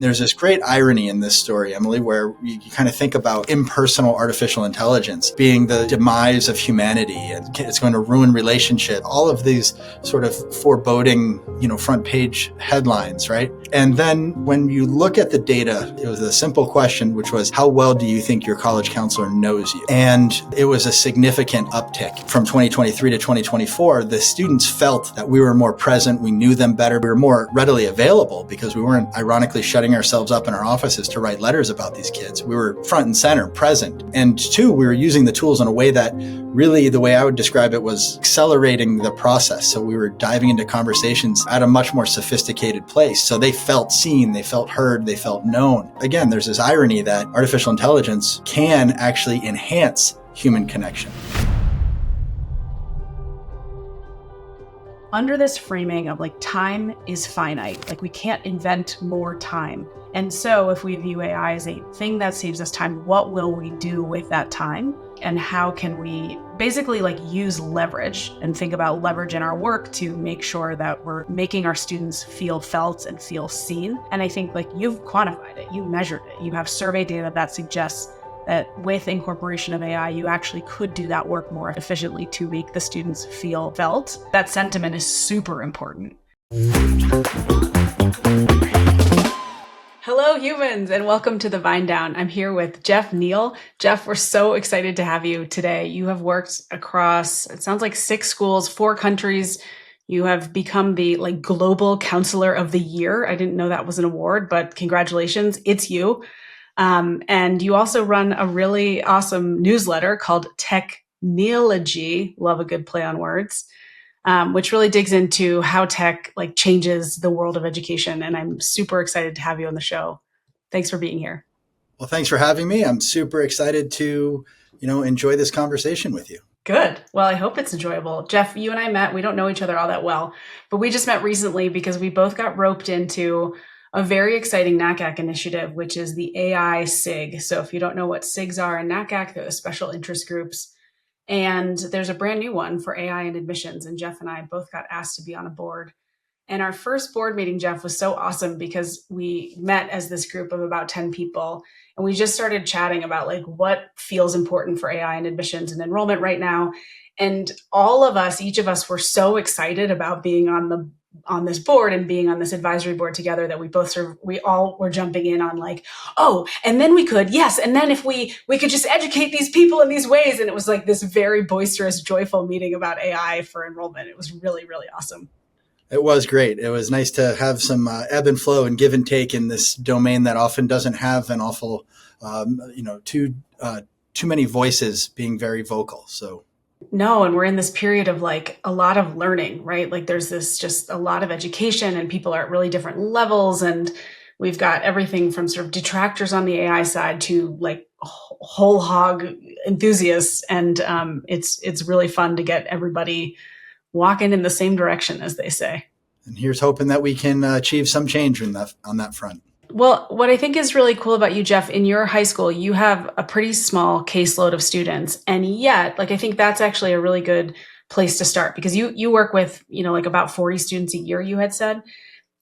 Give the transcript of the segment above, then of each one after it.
There's this great irony in this story, Emily, where you kind of think about impersonal artificial intelligence being the demise of humanity, and it's going to ruin relationship. All of these sort of foreboding, front page headlines, right? And then when you look at the data, it was a simple question, which was, how well do you think your college counselor knows you? And it was a significant uptick from 2023 to 2024. The students felt that we were more present, we knew them better, we were more readily available because we weren't ironically shutting ourselves up in our offices to write letters about these kids. We were front and center, present. And two, we were using the tools in a way that really, the way I would describe it, was accelerating the process. So we were diving into conversations at a much more sophisticated place. So they felt seen, they felt heard, they felt known. Again, there's this irony that artificial intelligence can actually enhance human connection. Under this framing of time is finite, we can't invent more time. And so if we view AI as a thing that saves us time, what will we do with that time? And how can we basically use leverage and think about leverage in our work to make sure that we're making our students feel felt and feel seen? And I think you've quantified it, you measured it, you have survey data that suggests that with incorporation of AI, you actually could do that work more efficiently to make the students feel felt. That sentiment is super important. Hello, humans, and welcome to the Vine Down. I'm here with Jeff Neill. Jeff, we're so excited to have you today. You have worked across, it sounds like 6 schools, 4 countries. You have become the Global Counselor of the Year. I didn't know that was an award, but congratulations, it's you. And you also run a really awesome newsletter called Technology, love a good play on words, which really digs into how tech changes the world of education. And I'm super excited to have you on the show. Thanks for being here. Well, thanks for having me. I'm super excited to, enjoy this conversation with you. Good. Well, I hope it's enjoyable. Jeff, you and I met, we don't know each other all that well, but we just met recently because we both got roped into a very exciting NACAC initiative, which is the AI SIG. So if you don't know what SIGs are in NACAC, they're the special interest groups. And there's a brand new one for AI and admissions. And Jeff and I both got asked to be on a board. And our first board meeting, Jeff, was so awesome because we met as this group of about 10 people. And we just started chatting about what feels important for AI and admissions and enrollment right now. And all of us, each of us, were so excited about being on this board and being on this advisory board together that we all were jumping in on and then we could, yes. And then if we could just educate these people in these ways. And it was this very boisterous, joyful meeting about AI for enrollment. It was really, really awesome. It was great. It was nice to have some ebb and flow and give and take in this domain that often doesn't have an awful, too many voices being very vocal. So. No, and we're in this period of a lot of learning, right? There's this just a lot of education and people are at really different levels. And we've got everything from sort of detractors on the AI side to whole hog enthusiasts. And it's really fun to get everybody walking in the same direction, as they say. And here's hoping that we can achieve some change on that front. Well, what I think is really cool about you, Jeff, in your high school, you have a pretty small caseload of students. And yet, I think that's actually a really good place to start because you work with, about 40 students a year, you had said.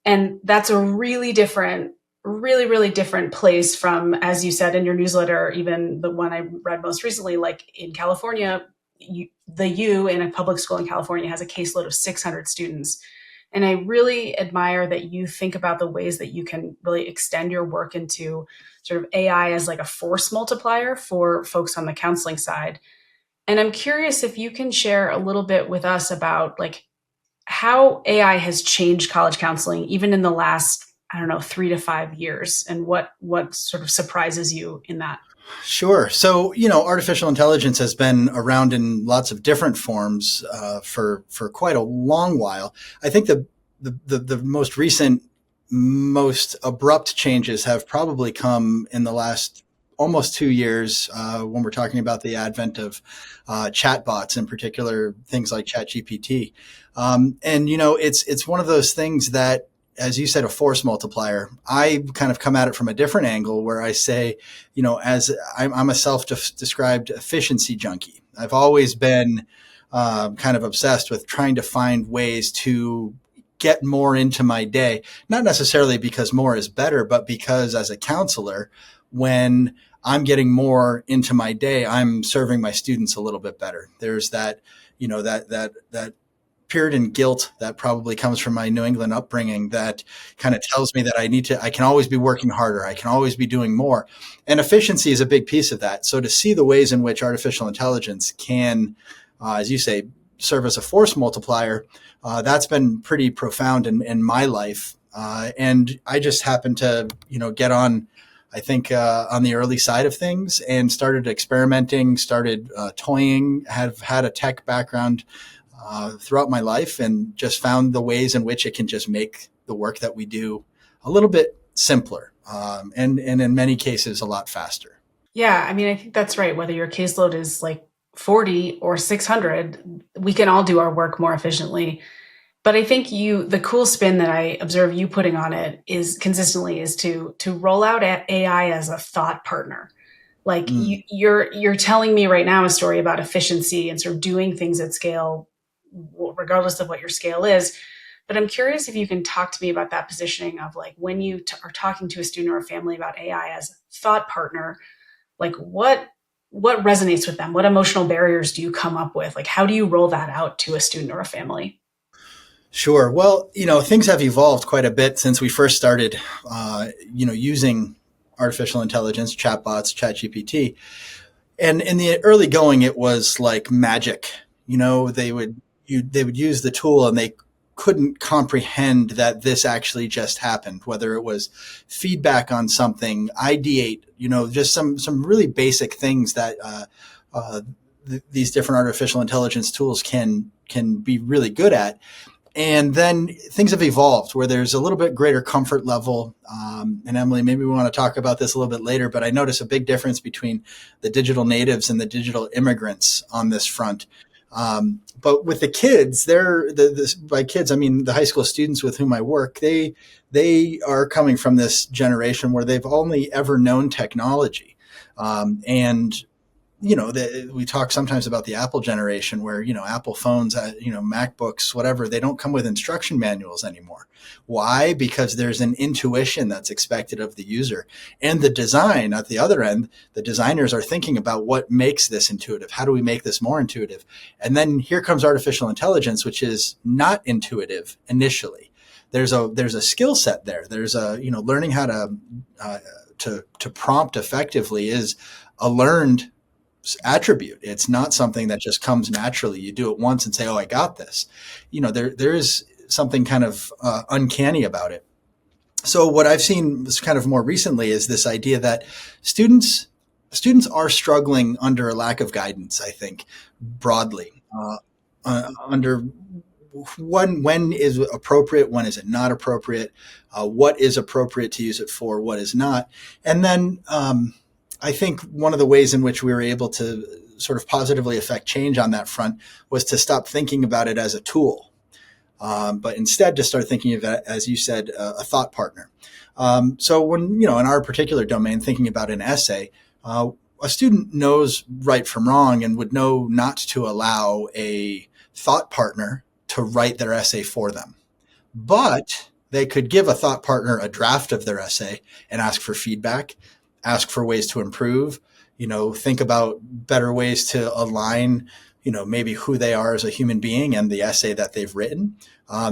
And that's a really different place from, as you said in your newsletter, even the one I read most recently, in California, the U in a public school in California has a caseload of 600 students. And I really admire that you think about the ways that you can really extend your work into sort of AI as a force multiplier for folks on the counseling side. And I'm curious if you can share a little bit with us about how AI has changed college counseling, even in the last, 3 to 5 years, and what sort of surprises you in that. Sure. So, artificial intelligence has been around in lots of different forms for quite a long while. I think the most recent, most abrupt changes have probably come in the last almost 2 years when we're talking about the advent of chatbots, in particular, things like ChatGPT. And, it's one of those things that, as you said, a force multiplier. I kind of come at it from a different angle where I say, as I'm a self-described efficiency junkie. I've always been kind of obsessed with trying to find ways to get more into my day, not necessarily because more is better, but because as a counselor, when I'm getting more into my day, I'm serving my students a little bit better. There's that, that Puritan guilt that probably comes from my New England upbringing that kind of tells me that I can always be working harder. I can always be doing more. And efficiency is a big piece of that. So to see the ways in which artificial intelligence can, as you say, serve as a force multiplier, that's been pretty profound in my life. And I just happened to, get on, I think, on the early side of things and started experimenting, started toying, have had a tech background throughout my life, and just found the ways in which it can just make the work that we do a little bit simpler, and in many cases a lot faster. Yeah, I mean, I think that's right. Whether your caseload is like 40 or 600, we can all do our work more efficiently. But I think the cool spin that I observe you putting on it is consistently is to roll out AI as a thought partner. Like Mm. you're telling me right now a story about efficiency and sort of doing things at scale, regardless of what your scale is. But I'm curious if you can talk to me about that positioning of like when you are talking to a student or a family about AI as a thought partner, like what resonates with them? What emotional barriers do you come up with? Like how do you roll that out to a student or a family? Sure. Well, things have evolved quite a bit since we first started, using artificial intelligence, chatbots, ChatGPT. And in the early going, it was like magic. They would use the tool and they couldn't comprehend that this actually just happened. Whether it was feedback on something, ideate, just some really basic things that these different artificial intelligence tools can be really good at. And then things have evolved where there's a little bit greater comfort level. And Emily, maybe we want to talk about this a little bit later, but I notice a big difference between the digital natives and the digital immigrants on this front. But with the kids, by kids, I mean the high school students with whom I work, they are coming from this generation where they've only ever known technology. And we talk sometimes about the Apple generation where, Apple phones, MacBooks, whatever, they don't come with instruction manuals anymore. Why? Because there's an intuition that's expected of the user. And the design at the other end, the designers are thinking about what makes this intuitive. How do we make this more intuitive? And then here comes artificial intelligence, which is not intuitive initially. There's a skill set there. There's learning how to prompt effectively is a learned attribute. It's not something that just comes naturally. You do it once and say, "Oh, I got this." There is something kind of uncanny about it. So what I've seen kind of more recently is this idea that students are struggling under a lack of guidance. I think broadly under when is appropriate, when is it not appropriate, what is appropriate to use it for, what is not, and then. I think one of the ways in which we were able to sort of positively affect change on that front was to stop thinking about it as a tool, but instead to start thinking of it, as you said, a thought partner. So when, in our particular domain, thinking about an essay, a student knows right from wrong and would know not to allow a thought partner to write their essay for them. But they could give a thought partner a draft of their essay and ask for feedback, ask for ways to improve, think about better ways to align, maybe who they are as a human being and the essay that they've written.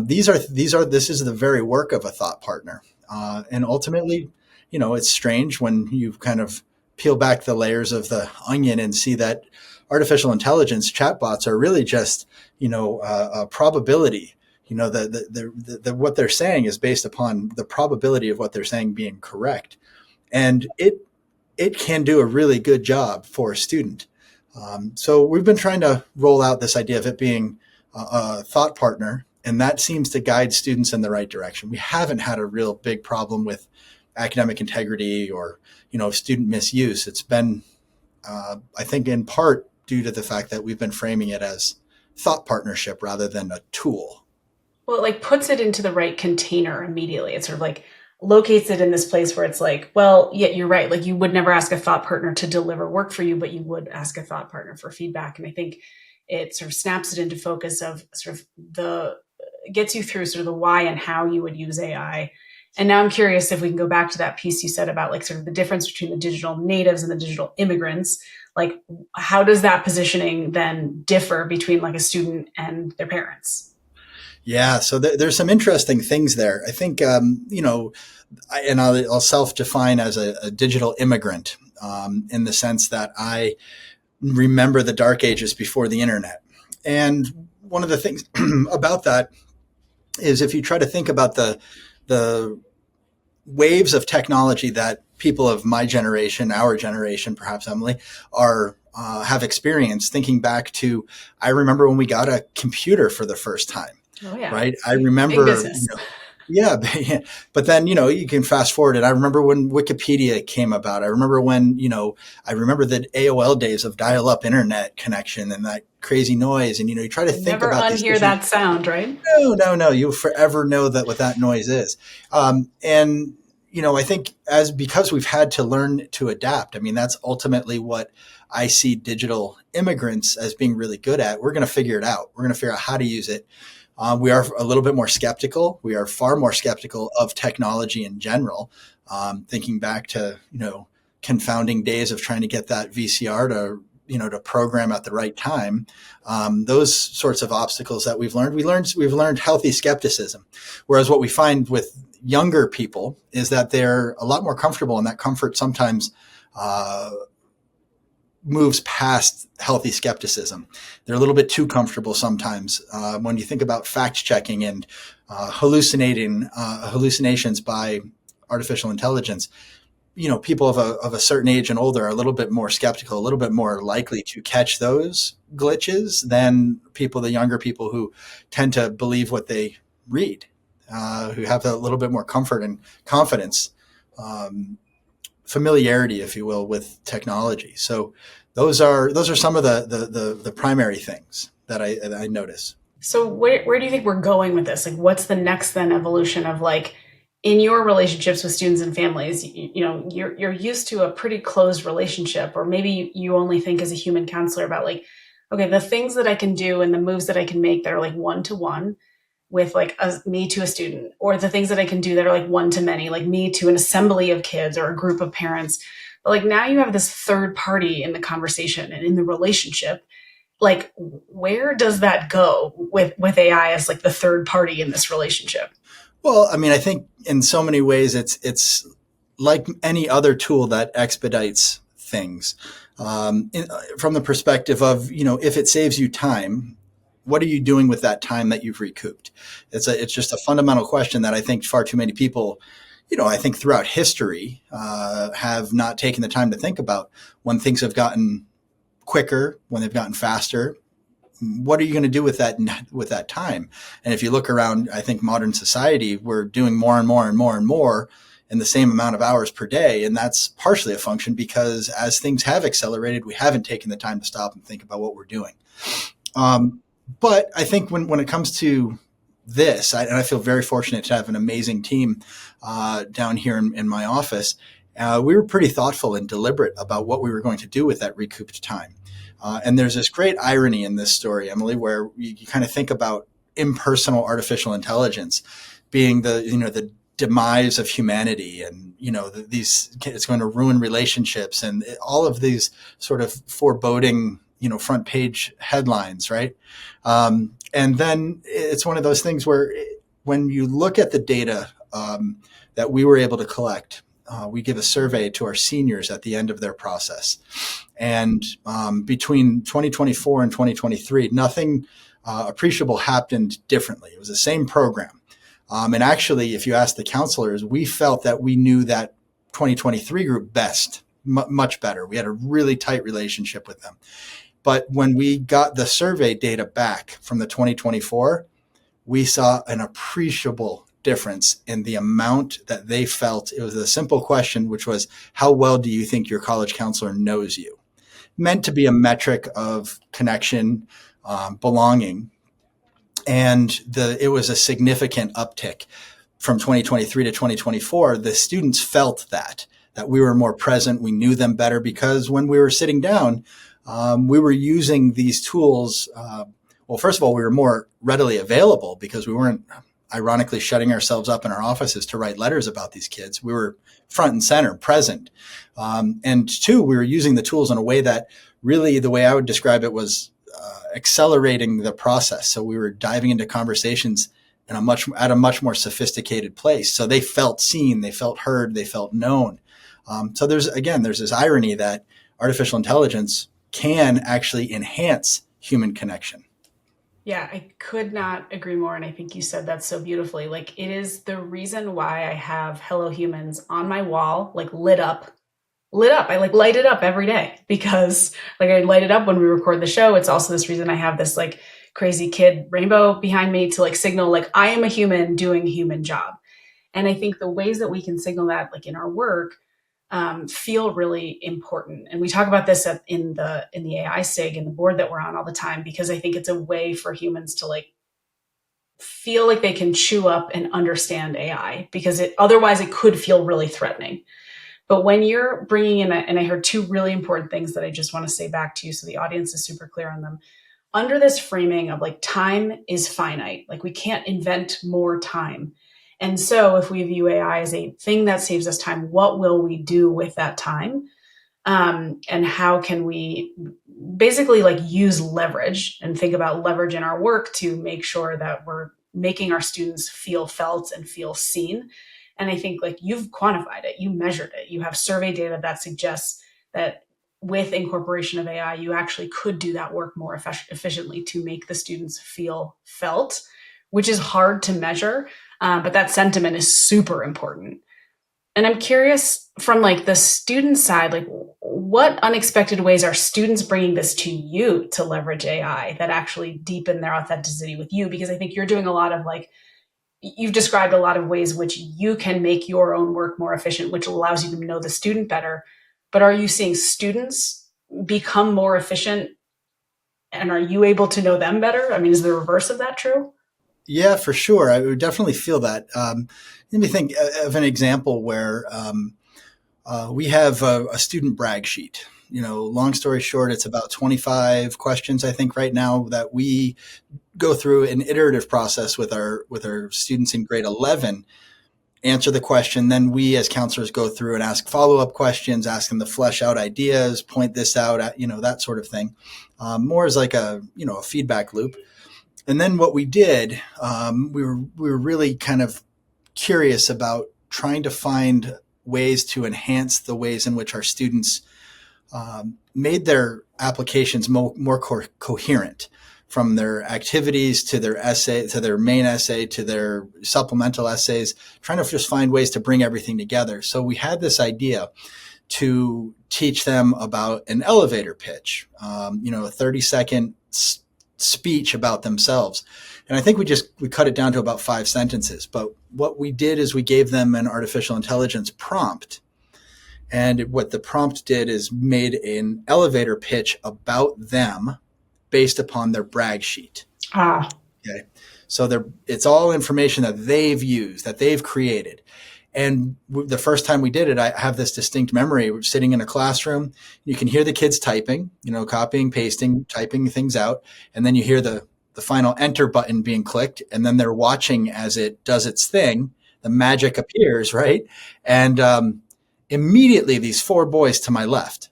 This is the very work of a thought partner. And ultimately, it's strange when you kind of peel back the layers of the onion and see that artificial intelligence chatbots are really just, a probability. What they're saying is based upon the probability of what they're saying being correct. And it can do a really good job for a student. So we've been trying to roll out this idea of it being a thought partner, and that seems to guide students in the right direction. We haven't had a real big problem with academic integrity or student misuse. It's been, I think, in part due to the fact that we've been framing it as thought partnership rather than a tool. Well, it like puts it into the right container immediately. It sort of like locates it in this place where it's like, well, yeah, you're right. Like you would never ask a thought partner to deliver work for you, but you would ask a thought partner for feedback. And I think it sort of snaps it into focus of sort of gets you through sort of the why and how you would use AI. And now I'm curious if we can go back to that piece you said about like sort of the difference between the digital natives and the digital immigrants. Like, how does that positioning then differ between like a student and their parents? Yeah, so there's some interesting things there. I think, and I'll self-define as a digital immigrant in the sense that I remember the dark ages before the internet. And one of the things about that is if you try to think about the waves of technology that people of my generation, our generation, perhaps Emily, are have experienced. Thinking back to, I remember when we got a computer for the first time. Oh yeah, Right? I big remember, business. yeah, but then, you can fast forward, and I remember when Wikipedia came about. I remember when, I remember the AOL days of dial-up internet connection and that crazy noise. And, you try to think Never about these unhear different, that sound, right? no, you'll forever know that what that noise is. And, I think because we've had to learn to adapt, I mean, that's ultimately what I see digital immigrants as being really good at. We're going to figure it out. We're going to figure out how to use it. We are a little bit more skeptical. We are far more skeptical of technology in general. Thinking back to, confounding days of trying to get that VCR to program at the right time. Those sorts of obstacles that we've learned healthy skepticism. Whereas what we find with younger people is that they're a lot more comfortable, and that comfort sometimes moves past healthy skepticism. They're a little bit too comfortable sometimes. When you think about fact checking and hallucinations by artificial intelligence, people of a certain age and older are a little bit more skeptical, a little bit more likely to catch those glitches than the younger people who tend to believe what they read, who have a little bit more comfort and confidence. Familiarity, if you will, with technology. So those are some of the primary things that I notice. So where do you think we're going with this? Like, what's the next then evolution of like in your relationships with students and families? You're used to a pretty closed relationship, or maybe you only think as a human counselor about like, okay, the things that I can do and the moves that I can make that are like one to one with like me to a student, or the things that I can do that are like one to many, like me to an assembly of kids or a group of parents. But like now you have this third party in the conversation and in the relationship. Like, where does that go with AI as like the third party in this relationship? Well, I mean, I think in so many ways it's like any other tool that expedites things. From the perspective of, if it saves you time, what are you doing with that time that you've recouped? It's just a fundamental question that I think far too many people, I think throughout history, have not taken the time to think about. When things have gotten quicker, when they've gotten faster, what are you going to do with that time? And if you look around, I think modern society, we're doing more and more and more and more in the same amount of hours per day. And that's partially a function because as things have accelerated, we haven't taken the time to stop and think about what we're doing. But I think when it comes to this, and I feel very fortunate to have an amazing team down here in my office, we were pretty thoughtful and deliberate about what we were going to do with that recouped time. And there's this great irony in this story, Emily, where you kind of think about impersonal artificial intelligence being the demise of humanity, and it's going to ruin relationships, and all of these sort of foreboding front page headlines, right? And then it's one of those things where when you look at the data that we were able to collect, we give a survey to our seniors at the end of their process. And between 2024 and 2023, nothing appreciable happened differently. It was the same program. And actually, if you ask the counselors, we felt that we knew that 2023 group best, much better. We had a really tight relationship with them. But when we got the survey data back from the 2024, we saw an appreciable difference in the amount that they felt. It was a simple question, which was, how well do you think your college counselor knows you? Meant to be a metric of connection, belonging. And it was a significant uptick from 2023 to 2024. The students felt that we were more present. We knew them better because when we were sitting down, we were using these tools Well, first of all, we were more readily available because we weren't ironically shutting ourselves up in our offices to write letters about these kids. We were front and center, present. And two, we were using the tools in a way that really, the way I would describe it, was accelerating the process. So we were diving into conversations in at a much more sophisticated place. So they felt seen, they felt heard, they felt known. So there's this irony that artificial intelligence can actually enhance human connection. Yeah, I could not agree more. And I think you said that so beautifully. Like, it is the reason why I have Hello Humans on my wall, like lit up. I like light it up every day because like I light it up when we record the show. It's also this reason I have this like crazy kid rainbow behind me to like signal like I am a human doing a human job. And I think the ways that we can signal that like in our work feel really important. And we talk about this in the AI SIG and the board that we're on all the time, because I think it's a way for humans to like feel like they can chew up and understand AI, because otherwise it could feel really threatening. But when you're bringing in, and I heard two really important things that I just want to say back to you so the audience is super clear on them. Under this framing of like time is finite, like we can't invent more time. And so if we view AI as a thing that saves us time, what will we do with that time? And how can we basically like use leverage and think about leverage in our work to make sure that we're making our students feel felt and feel seen. And I think like you've quantified it, you measured it, you have survey data that suggests that with incorporation of AI, you actually could do that work more efficiently to make the students feel felt, which is hard to measure. But that sentiment is super important. And I'm curious from like the student side, like what unexpected ways are students bringing this to you to leverage AI that actually deepen their authenticity with you? Because I think you're doing a lot of like, you've described a lot of ways which you can make your own work more efficient, which allows you to know the student better. But are you seeing students become more efficient, and are you able to know them better? I mean, is the reverse of that true? Yeah, for sure. I would definitely feel that. Let me think of an example where we have a student brag sheet. Long story short, it's about 25 questions, I think, right now that we go through an iterative process with our students in grade 11, answer the question. Then we as counselors go through and ask follow-up questions, ask them to flesh out ideas, point this out, that sort of thing. More as like a feedback loop. And then what we did, we were really kind of curious about trying to find ways to enhance the ways in which our students made their applications more coherent, from their activities to their essay, to their main essay, to their supplemental essays, trying to just find ways to bring everything together. So we had this idea to teach them about an elevator pitch, a 30-second speech about themselves. And I think we cut it down to about 5 sentences. But what we did is we gave them an artificial intelligence prompt. And what the prompt did is made an elevator pitch about them based upon their brag sheet. Okay. So it's all information that they've used, that they've created. And the first time we did it, I have this distinct memory. We're sitting in a classroom. You can hear the kids typing, copying, pasting, typing things out. And then you hear the final enter button being clicked. And then they're watching as it does its thing. The magic appears, right? And immediately, these 4 boys to my left,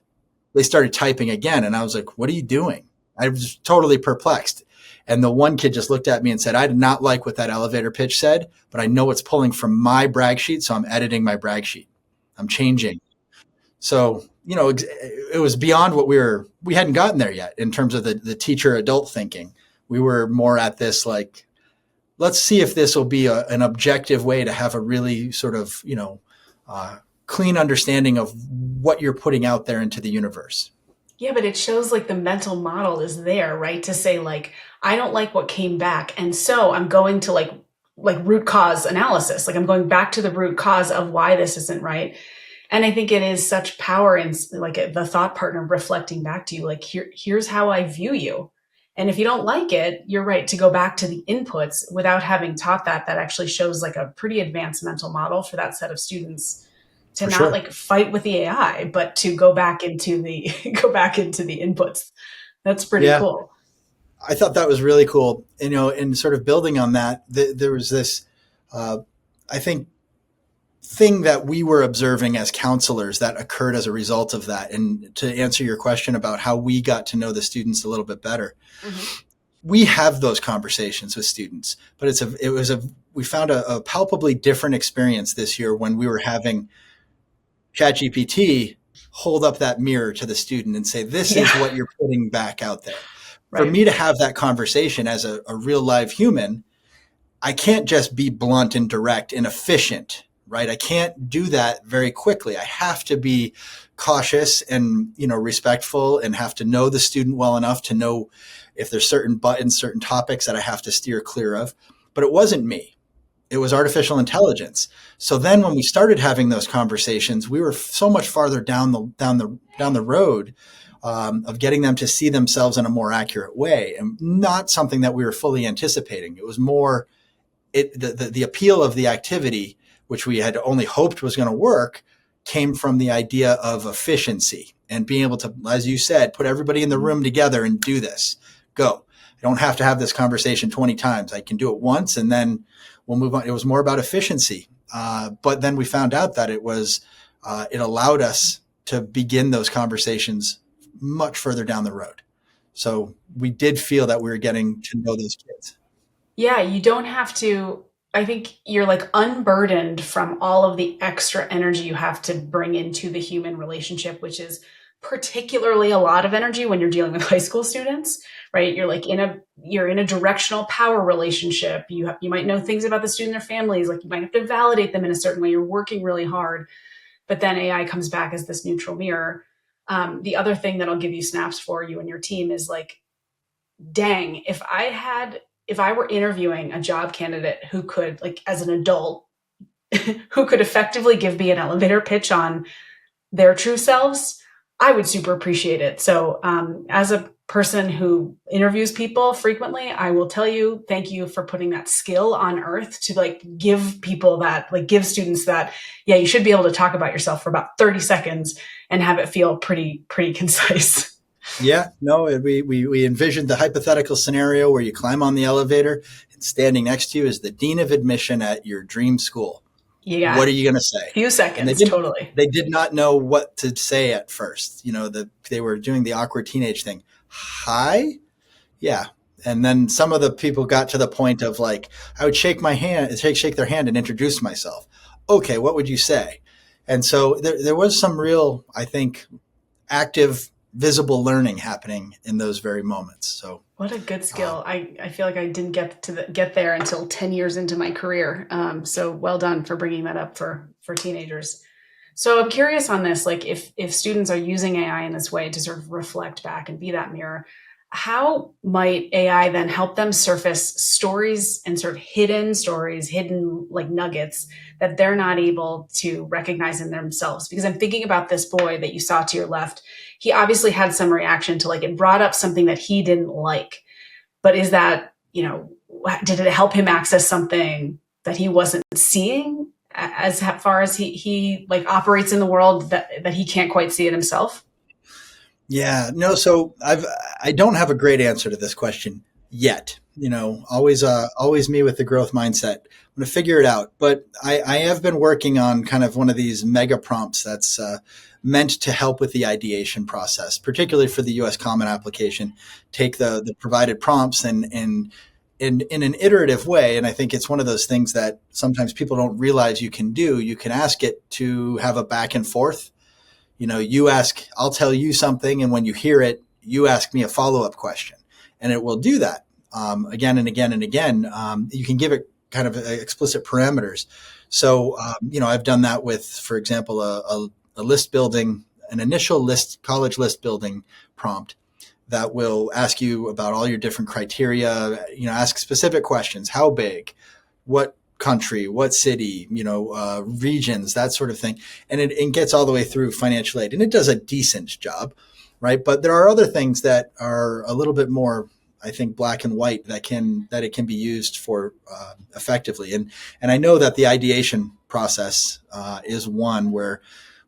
they started typing again. And I was like, what are you doing? I was totally perplexed. And the one kid just looked at me and said, I did not like what that elevator pitch said, but I know it's pulling from my brag sheet. So I'm editing my brag sheet. I'm changing. So, it was beyond what we hadn't gotten there yet in terms of the teacher adult thinking. We were more at this, like, let's see if this will be an objective way to have a really sort of, clean understanding of what you're putting out there into the universe. Yeah, but it shows like the mental model is there, right? To say like, I don't like what came back. And so I'm going to like root cause analysis. Like I'm going back to the root cause of why this isn't right. And I think it is such power in like the thought partner reflecting back to you, like, here's how I view you. And if you don't like it, you're right to go back to the inputs without having taught that. That actually shows like a pretty advanced mental model for that set of students to For not sure. like fight with the AI, but to go back into the go back into the inputs. That's pretty Yeah. cool. I thought that was really cool. And sort of building on that, there was this, I think, thing that we were observing as counselors that occurred as a result of that. And to answer your question about how we got to know the students a little bit better, we have those conversations with students, but we found a palpably different experience this year when we were having ChatGPT hold up that mirror to the student and say, this is what you're putting back out there. For me to have that conversation as a real live human, I can't just be blunt and direct and efficient, right? I can't do that very quickly. I have to be cautious and, respectful, and have to know the student well enough to know if there's certain buttons, certain topics that I have to steer clear of. But it wasn't me. It was artificial intelligence. So then when we started having those conversations, we were so much farther down the road of getting them to see themselves in a more accurate way, and not something that we were fully anticipating. It was more the appeal of the activity, which we had only hoped was going to work, came from the idea of efficiency and being able to, as you said, put everybody in the room together and do this. Go. I don't have to have this conversation 20 times. I can do it once and then we'll move on. It was more about efficiency. But then we found out that it allowed us to begin those conversations much further down the road. So we did feel that we were getting to know those kids. Yeah, you don't have to. I think you're like unburdened from all of the extra energy you have to bring into the human relationship, which is particularly a lot of energy when you're dealing with high school students, right? You're in a directional power relationship. You might know things about the student and their families, like you might have to validate them in a certain way. You're working really hard, but then AI comes back as this neutral mirror. The other thing that I'll give you snaps for you and your team is like, dang, if I were interviewing a job candidate who could, like, as an adult, who could effectively give me an elevator pitch on their true selves, I would super appreciate it. So as a person who interviews people frequently, I will tell you, thank you for putting that skill on earth to like give people that, like give students that, yeah, you should be able to talk about yourself for about 30 seconds and have it feel pretty concise. Yeah, no, we envisioned the hypothetical scenario where you climb on the elevator and standing next to you is the dean of admission at your dream school. Yeah. What are you going to say? Few seconds, totally. They did not know what to say at first. They were doing the awkward teenage thing. Hi? Yeah. And then some of the people got to the point of like, I would shake their hand and introduce myself. Okay, what would you say? And so there was some real, I think, active, visible learning happening in those very moments. So what a good skill. I feel like I didn't get there until 10 years into my career. So well done for bringing that up for teenagers. So I'm curious on this, like if students are using AI in this way to sort of reflect back and be that mirror, how might AI then help them surface stories and sort of hidden like nuggets that they're not able to recognize in themselves? Because I'm thinking about this boy that you saw to your left. He obviously had some reaction to, like, it brought up something that he didn't like, but is that, did it help him access something that he wasn't seeing as far as he like operates in the world that he can't quite see it himself? Yeah, no. So I don't have a great answer to this question yet. Always me with the growth mindset. I'm going to figure it out. But I have been working on kind of one of these mega prompts that's meant to help with the ideation process, particularly for the U.S. Common application. Take the provided prompts and in an iterative way. And I think it's one of those things that sometimes people don't realize you can do. You can ask it to have a back and forth. You ask, I'll tell you something. And when you hear it, you ask me a follow-up question, and it will do that again and again and again. You can give it kind of explicit parameters. So, I've done that with, for example, a list building, an initial college list building prompt that will ask you about all your different criteria, ask specific questions. How big? What country, what city, regions, that sort of thing. And it gets all the way through financial aid, and it does a decent job, right? But there are other things that are a little bit more, I think, black and white that it can be used for effectively. And I know that the ideation process is one where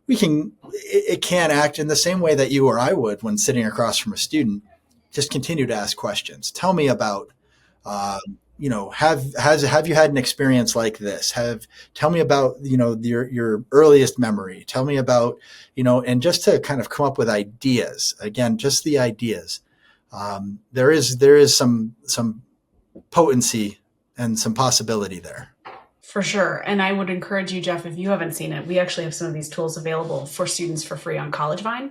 it can act in the same way that you or I would when sitting across from a student. just continue to ask questions. Tell me about, uh, have you had an experience like this? Tell me about, your earliest memory. Tell me about, and just to kind of come up with ideas. Again, just the ideas. There is some potency and some possibility there. For sure. And I would encourage you, Jeff, if you haven't seen it, we actually have some of these tools available for students for free on CollegeVine,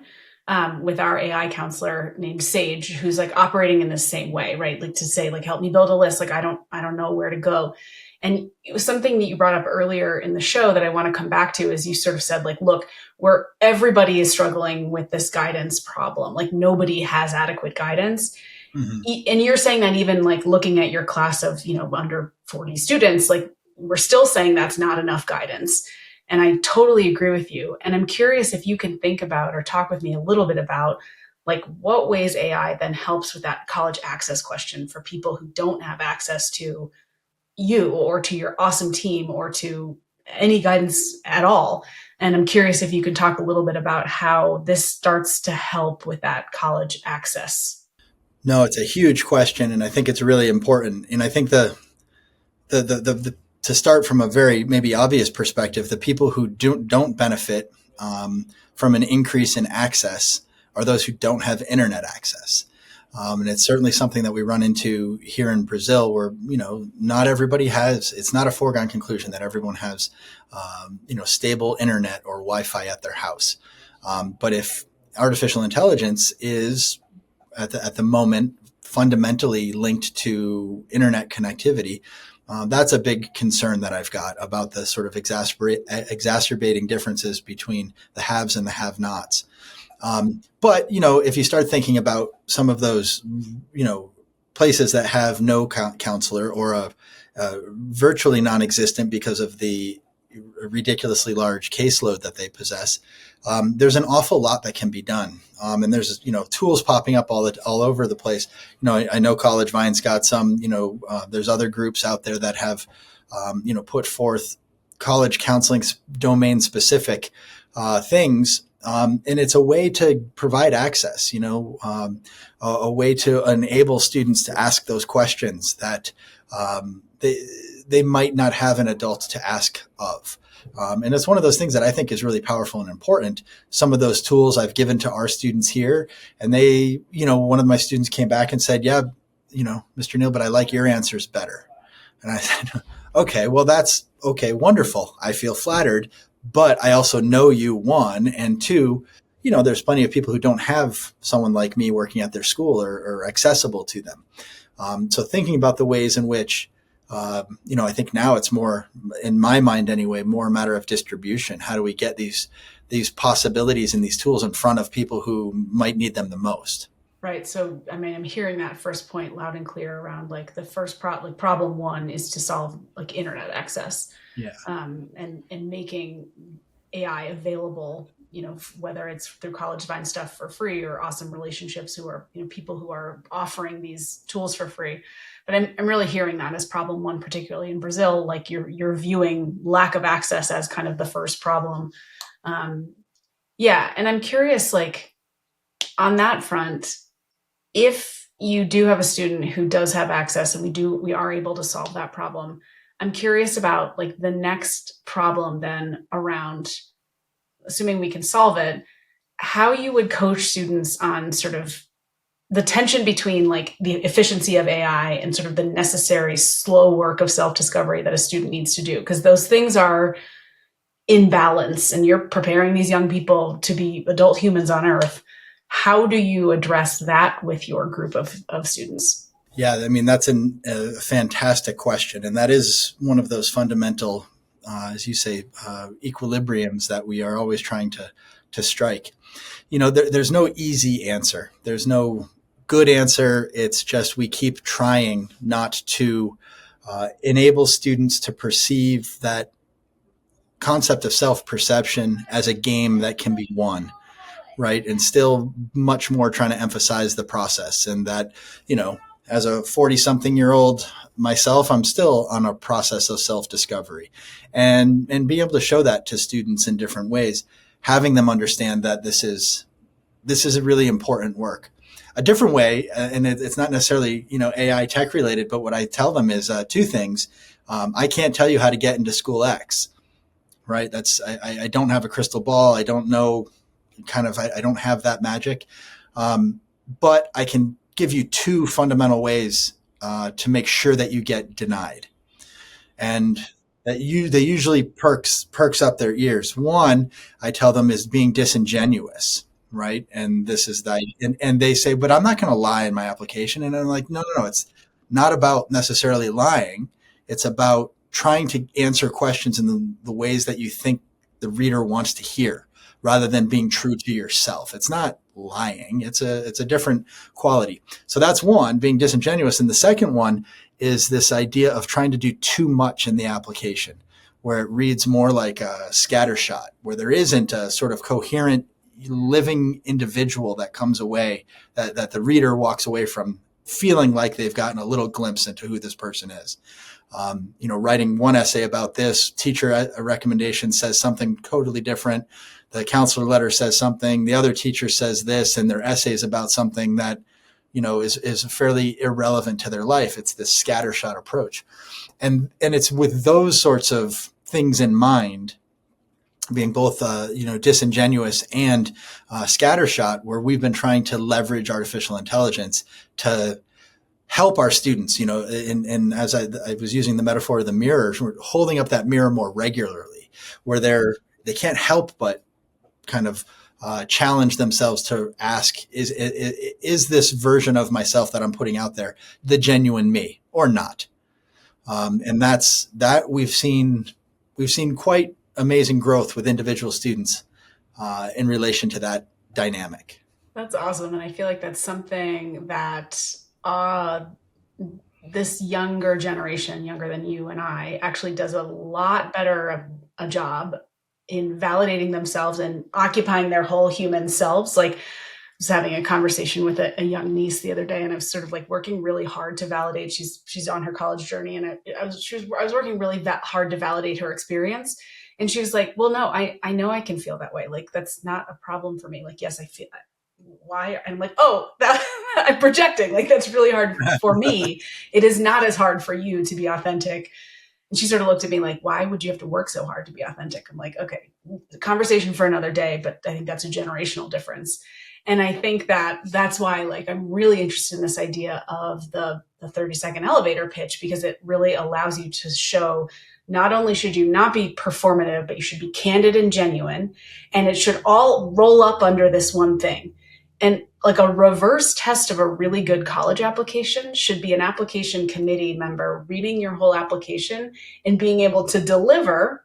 with our AI counselor named Sage, who's like operating in the same way, right? Like to say, like, help me build a list. Like, I don't know where to go. And it was something that you brought up earlier in the show that I want to come back to, is you sort of said, like, look, where everybody is struggling with this guidance problem, like nobody has adequate guidance. Mm-hmm. And you're saying that even like looking at your class of, under 40 students, like we're still saying that's not enough guidance. And I totally agree with you. And I'm curious if you can think about or talk with me a little bit about like what ways AI then helps with that college access question for people who don't have access to you or to your awesome team or to any guidance at all. And I'm curious if you can talk a little bit about how this starts to help with that college access. No, it's a huge question, and I think it's really important. And I think the to start from a very maybe obvious perspective, the people who don't benefit from an increase in access are those who don't have internet access. And it's certainly something that we run into here in Brazil, where not everybody has. It's not a foregone conclusion that everyone has stable internet or Wi-Fi at their house. But if artificial intelligence is at the moment fundamentally linked to internet connectivity, that's a big concern that I've got about the sort of exacerbating differences between the haves and the have-nots. But if you start thinking about some of those, places that have no counselor or a virtually non-existent because of the ridiculously large caseload that they possess, there's an awful lot that can be done. And there's, tools popping up all over the place. I know CollegeVine's got some, there's other groups out there that have, put forth college counseling domain specific things. And it's a way to provide access, a way to enable students to ask those questions that they might not have an adult to ask of. And it's one of those things that I think is really powerful and important. Some of those tools I've given to our students here, and they, one of my students came back and said, yeah, Mr. Neill, but I like your answers better. And I said, okay, well, that's okay. Wonderful. I feel flattered, but I also know you, one, and two, there's plenty of people who don't have someone like me working at their school or accessible to them. So thinking about the ways in which, I think now it's more, in my mind anyway, more a matter of distribution. How do we get these possibilities and these tools in front of people who might need them the most? Right. So, I'm hearing that first point loud and clear around like the first problem one is to solve like internet access. Yeah. And making AI available, whether it's through CollegeVine stuff for free or awesome relationships who are, people who are offering these tools for free. But I'm really hearing that as problem one, particularly in Brazil, like you're viewing lack of access as kind of the first problem. Yeah. And I'm curious, like on that front, if you do have a student who does have access and we are able to solve that problem, I'm curious about like the next problem then around, assuming we can solve it, how you would coach students on sort of the tension between like the efficiency of AI and sort of the necessary slow work of self-discovery that a student needs to do. Because those things are in balance and you're preparing these young people to be adult humans on Earth. How do you address that with your group of students? Yeah, that's a fantastic question. And that is one of those fundamental, as you say, equilibriums that we are always trying to strike. There's no easy answer. There's no good answer. It's just we keep trying not to enable students to perceive that concept of self-perception as a game that can be won. Right. And still much more trying to emphasize the process, and that, as a 40-something-year-old myself, I'm still on a process of self-discovery, and being able to show that to students in different ways, having them understand that this is a really important work. A different way, and it's not necessarily, AI tech related, but what I tell them is two things. I can't tell you how to get into school X, right? I don't have a crystal ball. I don't know I don't have that magic. But I can give you two fundamental ways to make sure that you get denied. And they usually perks up their ears. One, I tell them, is being disingenuous, right? And this is and they say, but I'm not going to lie in my application. And I'm like, no, it's not about necessarily lying. It's about trying to answer questions in the ways that you think the reader wants to hear, rather than being true to yourself. It's not lying. It's a different quality. So that's one, being disingenuous. And the second one is this idea of trying to do too much in the application, where it reads more like a scattershot, where there isn't a sort of coherent living individual that comes away, that the reader walks away from feeling like they've gotten a little glimpse into who this person is. Writing one essay about this, teacher recommendation says something totally different. The counselor letter says something, the other teacher says this, and their essay is about something that, is fairly irrelevant to their life. It's this scattershot approach. And it's with those sorts of things in mind, being both, disingenuous and scattershot, where we've been trying to leverage artificial intelligence to help our students, and as I was using the metaphor of the mirror, we're holding up that mirror more regularly, where they can't help but kind of challenge themselves to ask, is this version of myself that I'm putting out there the genuine me or not? And that we've seen quite amazing growth with individual students in relation to that dynamic. That's awesome. And I feel like that's something that this younger generation, younger than you and I, actually does a lot better a job in validating themselves and occupying their whole human selves. Like, I was having a conversation with a young niece the other day, and I was sort of like working really hard to validate. She's on her college journey, and I was working really hard to validate her experience. And she was like, "Well, no, I know I can feel that way. Like, that's not a problem for me. Like, yes, I feel that. Why?" I'm like, "Oh, I'm projecting. Like, that's really hard for me. It is not as hard for you to be authentic." And she sort of looked at me like, "Why would you have to work so hard to be authentic?" I'm like, "Okay, conversation for another day, but I think that's a generational difference." And I think that's why, like, I'm really interested in this idea of the 30-second elevator pitch, because it really allows you to show, not only should you not be performative, but you should be candid and genuine. And it should all roll up under this one thing. And like a reverse test of a really good college application should be an application committee member reading your whole application and being able to deliver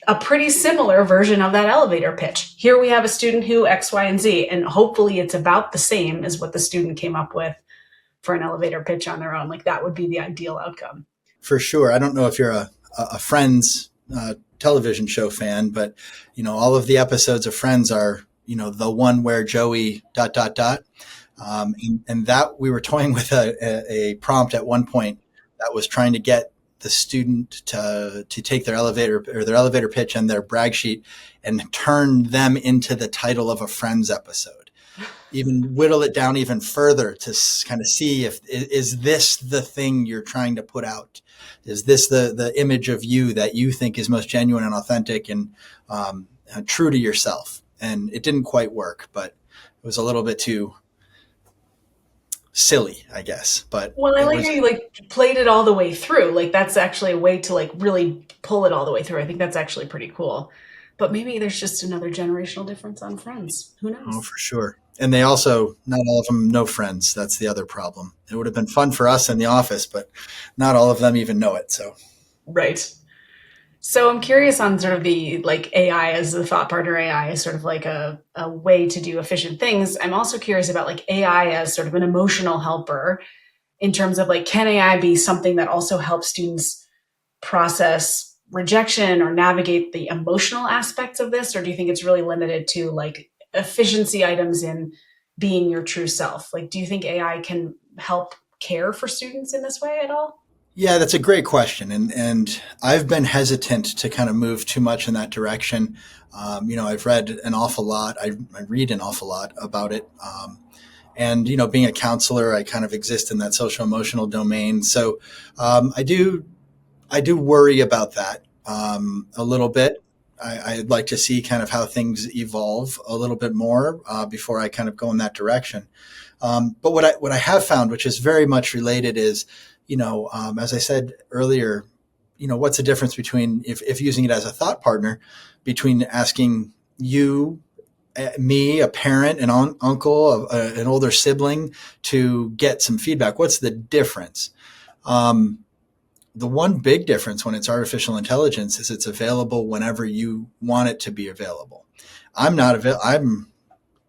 a pretty similar version of that elevator pitch. Here we have a student who X, Y, and Z, and hopefully it's about the same as what the student came up with for an elevator pitch on their own. Like, that would be the ideal outcome. For sure. I don't know if you're a Friends television show fan, but, all of the episodes of Friends are, the one where Joey ... And that we were toying with a prompt at one point that was trying to get the student to take their elevator pitch and their brag sheet and turn them into the title of a Friends episode. Even whittle it down even further to kind of see is this the thing you're trying to put out? Is this the image of you that you think is most genuine and authentic and true to yourself? And it didn't quite work, but it was a little bit too silly, I guess. But well, I like how you played it all the way through. Like, that's actually a way to really pull it all the way through. I think that's actually pretty cool. But maybe there's just another generational difference on Friends. Who knows? Oh, for sure. And they also, not all of them know Friends. That's the other problem. It would have been fun for us in the office, but not all of them even know it. So, right. So I'm curious on sort of the AI as the thought partner, AI as sort of like a way to do efficient things. I'm also curious about AI as sort of an emotional helper in terms of can AI be something that also helps students process rejection or navigate the emotional aspects of this? Or do you think it's really limited to efficiency items in being your true self? Do you think AI can help care for students in this way at all? Yeah, that's a great question. And I've been hesitant to kind of move too much in that direction. I've read an awful lot. I read an awful lot about it. And, being a counselor, I kind of exist in that social emotional domain. So I do worry about that a little bit. I'd like to see kind of how things evolve a little bit more before I kind of go in that direction. But what I have found, which is very much related, is as I said earlier, what's the difference between if using it as a thought partner between asking you, me, a parent, an uncle, an older sibling to get some feedback? What's the difference? The one big difference when it's artificial intelligence is it's available whenever you want it to be available. I'm not available. I'm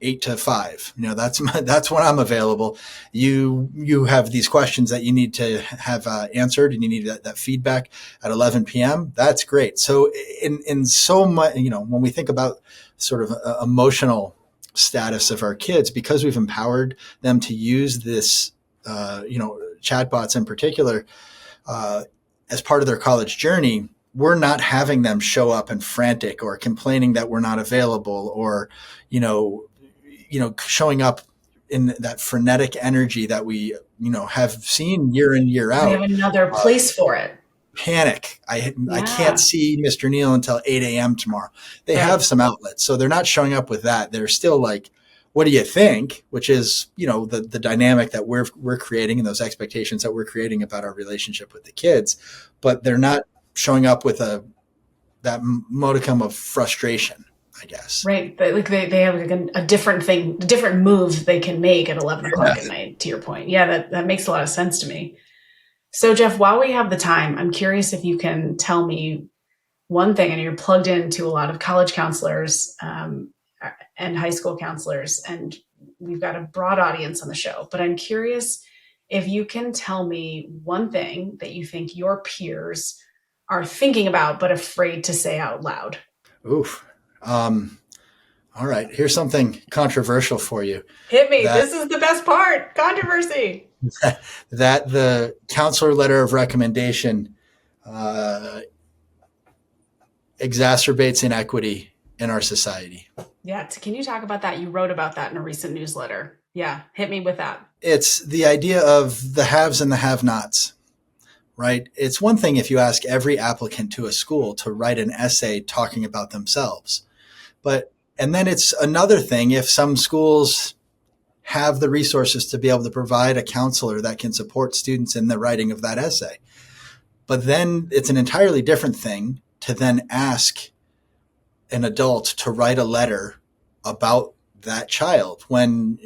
8 to 5. That's when I'm available. You have these questions that you need to have answered, and you need that feedback at 11 p.m. That's great. So in so much, when we think about sort of emotional status of our kids, because we've empowered them to use this, chatbots in particular, as part of their college journey, we're not having them show up and frantic or complaining that we're not available, or, showing up in that frenetic energy that we, have seen year in, year They have out. another place for it. Panic. I Yeah. can't see Mr. Neill until 8 a.m. tomorrow. They Right. have some outlets. So they're not showing up with that. They're still like, what do you think? Which is, the dynamic that we're creating, and those expectations that we're creating about our relationship with the kids. But they're not showing up with that modicum of frustration, I guess. Right. They have like a different thing, a different move they can make at 11 o'clock at night, to your point. Yeah, that makes a lot of sense to me. So, Jeff, while we have the time, I'm curious if you can tell me one thing. And you're plugged into a lot of college counselors and high school counselors, and we've got a broad audience on the show. But I'm curious if you can tell me one thing that you think your peers are thinking about but afraid to say out loud. Oof. All right. Here's something controversial for you. Hit me. This is the best part. Controversy. That the counselor letter of recommendation exacerbates inequity in our society. Yeah. Can you talk about that? You wrote about that in a recent newsletter. Yeah. Hit me with that. It's the idea of the haves and the have-nots, right? It's one thing if you ask every applicant to a school to write an essay talking about themselves. And then it's another thing if some schools have the resources to be able to provide a counselor that can support students in the writing of that essay. But then it's an entirely different thing to then ask an adult to write a letter about that child, when,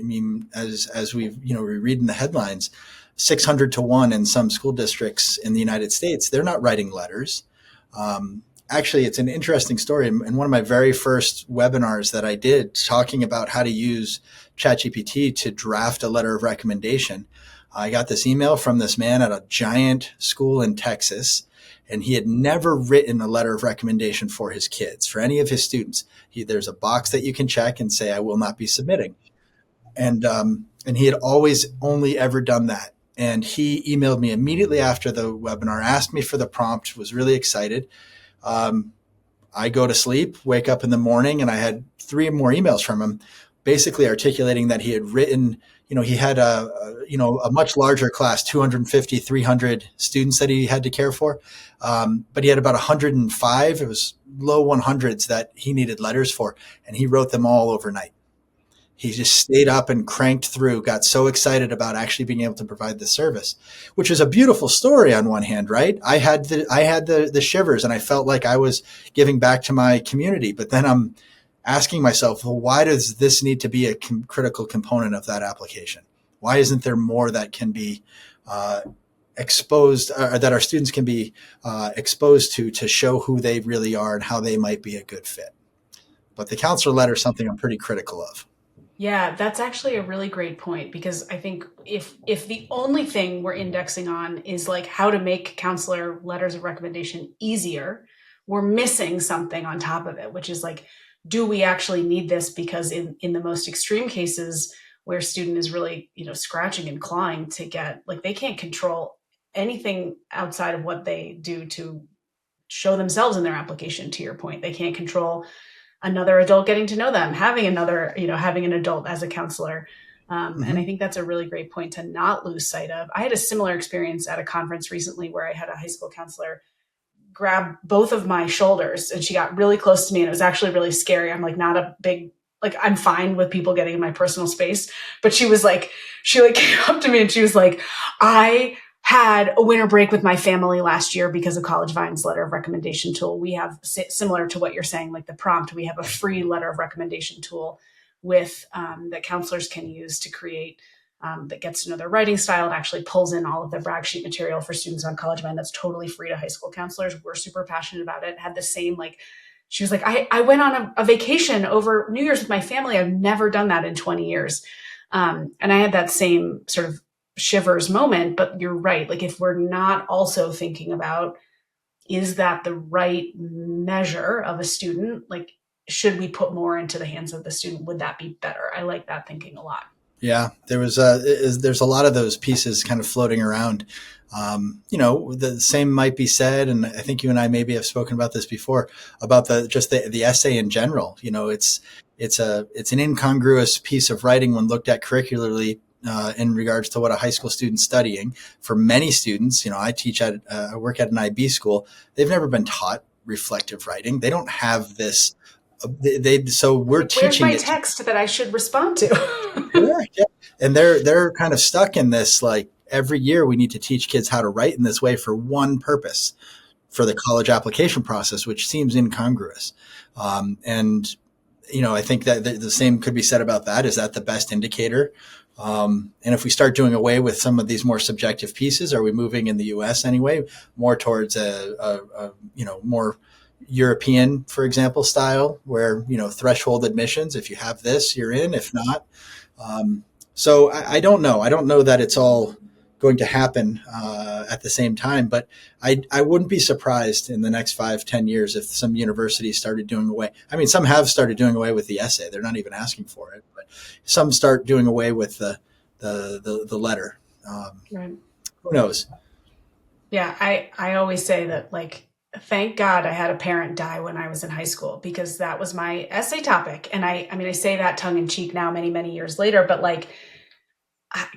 as we read in the headlines, 600 to 1 in some school districts in the United States, they're not writing letters. Actually, it's an interesting story. In one of my very first webinars that I did talking about how to use ChatGPT to draft a letter of recommendation, I got this email from this man at a giant school in Texas, and he had never written a letter of recommendation for his kids, for any of his students. There's a box that you can check and say, I will not be submitting. And he had always only ever done that. And he emailed me immediately after the webinar, asked me for the prompt, was really excited. I go to sleep, wake up in the morning, and I had 3 more emails from him, basically articulating that he had written, he had a much larger class, 250, 300 students that he had to care for. But he had about 105, it was low 100s that he needed letters for. And he wrote them all overnight. He just stayed up and cranked through, got so excited about actually being able to provide the service, which is a beautiful story on one hand, right? I had the shivers, and I felt like I was giving back to my community. But then I'm asking myself, well, why does this need to be a critical component of that application? Why isn't there more that can be exposed, or that our students can be exposed to show who they really are and how they might be a good fit? But the counselor letter is something I'm pretty critical of. Yeah, that's actually a really great point, because I think if the only thing we're indexing on is like how to make counselor letters of recommendation easier, we're missing something on top of it, which is like, do we actually need this? Because in the most extreme cases where student is really, scratching and clawing to get, like, they can't control anything outside of what they do to show themselves in their application, to your point. They can't control another adult getting to know them, having an adult as a counselor. And I think that's a really great point to not lose sight of. I had a similar experience at a conference recently where I had a high school counselor grab both of my shoulders and she got really close to me, and it was actually really scary. I'm like not a big, like I'm fine with people getting in my personal space, but she came up to me and she was like, I had a winter break with my family last year because of College Vine's letter of recommendation tool. We have, similar to what you're saying, like the prompt, we have a free letter of recommendation tool with that counselors can use to create that gets to know their writing style and actually pulls in all of the brag sheet material for students on College Vine. That's totally free to high school counselors. We're super passionate about it. Had the same, like, she was like, I went on a vacation over New Year's with my family. I've never done that in 20 years. And I had that same sort of shivers moment, but you're right. Like if we're not also thinking about, is that the right measure of a student? Like, should we put more into the hands of the student? Would that be better? I like that thinking a lot. Yeah, there's a lot of those pieces kind of floating around. The same might be said, and I think you and I maybe have spoken about this before about the essay in general. It's an incongruous piece of writing when looked at curricularly in regards to what a high school student's studying. For many students, I work at an IB school. They've never been taught reflective writing. They don't have this. So we're like, teaching. Where's my text that I should respond to? Yeah. And they're kind of stuck in this, like every year we need to teach kids how to write in this way for one purpose, for the college application process, which seems incongruous. I think that the same could be said about that. Is that the best indicator? And if we start doing away with some of these more subjective pieces, are we moving in the US anyway, more towards a more European, for example, style where, threshold admissions, if you have this, you're in, if not. So I don't know. I don't know that it's all going to happen at the same time, but I wouldn't be surprised in the next 5-10 years if some universities started doing away. I mean, some have started doing away with the essay. They're not even asking for it, but some start doing away with the letter. Right. Who knows? Yeah, I always say that, like, thank God I had a parent die when I was in high school, because that was my essay topic. And I mean, I say that tongue in cheek now, many, many years later, but like,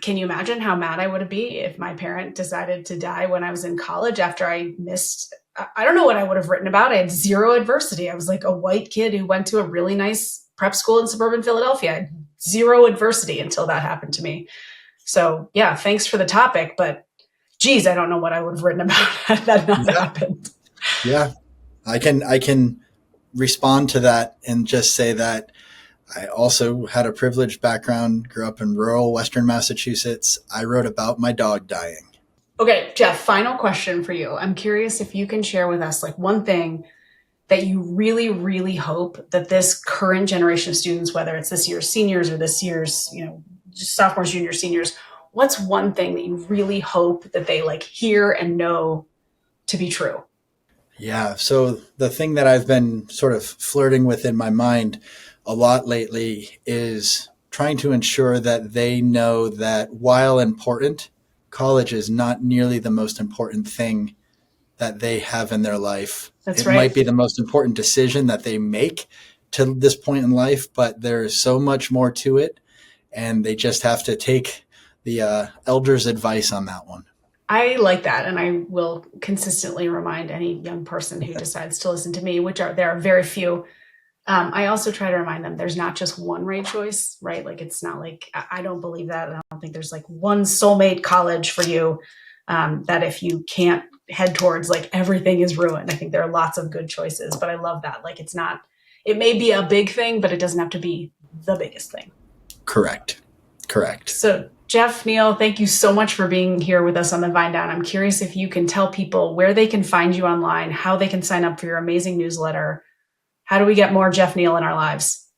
can you imagine how mad I would be if my parent decided to die when I was in college after I missed, I don't know what I would have written about. I had zero adversity. I was like a white kid who went to a really nice prep school in suburban Philadelphia. I had zero adversity until that happened to me. So yeah, thanks for the topic, but geez, I don't know what I would have written about had that not happened. Yeah, I can respond to that and just say that I also had a privileged background, grew up in rural Western Massachusetts. I wrote about my dog dying. Okay, Jeff, final question for you. I'm curious if you can share with us like one thing that you really, really hope that this current generation of students, whether it's this year's seniors or this year's, just sophomores, juniors, seniors, what's one thing that you really hope that they like hear and know to be true? Yeah. So the thing that I've been sort of flirting with in my mind a lot lately is trying to ensure that they know that while important, college is not nearly the most important thing that they have in their life. That's It right. might be the most important decision that they make to this point in life, but there's so much more to it. And they just have to take the elders' advice on that one. I like that. And I will consistently remind any young person who decides to listen to me, there are very few. I also try to remind them there's not just one right choice, right? Like, it's not like, I don't believe that. I don't think there's like one soulmate college for you that if you can't head towards, like everything is ruined. I think there are lots of good choices, but I love that. Like, it may be a big thing, but it doesn't have to be the biggest thing. Correct. So Jeff, Neill, thank you so much for being here with us on the Vine Down. I'm curious if you can tell people where they can find you online, how they can sign up for your amazing newsletter. How do we get more Jeff Neill in our lives?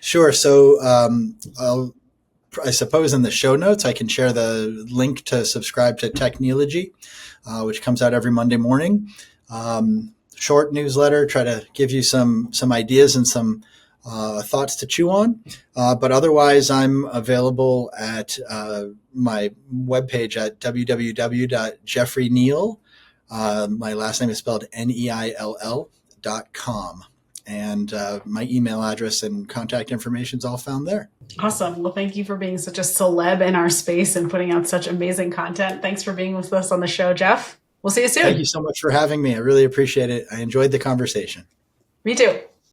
Sure. So I suppose in the show notes, I can share the link to subscribe to Technology, which comes out every Monday morning. Short newsletter, try to give you some ideas and some thoughts to chew on. But otherwise, I'm available at my webpage at www.jeffreyneill. My last name is spelled Neill.com. And my email address and contact information is all found there. Awesome. Well, thank you for being such a celeb in our space and putting out such amazing content. Thanks for being with us on the show, Jeff. We'll see you soon. Thank you so much for having me. I really appreciate it. I enjoyed the conversation. Me too.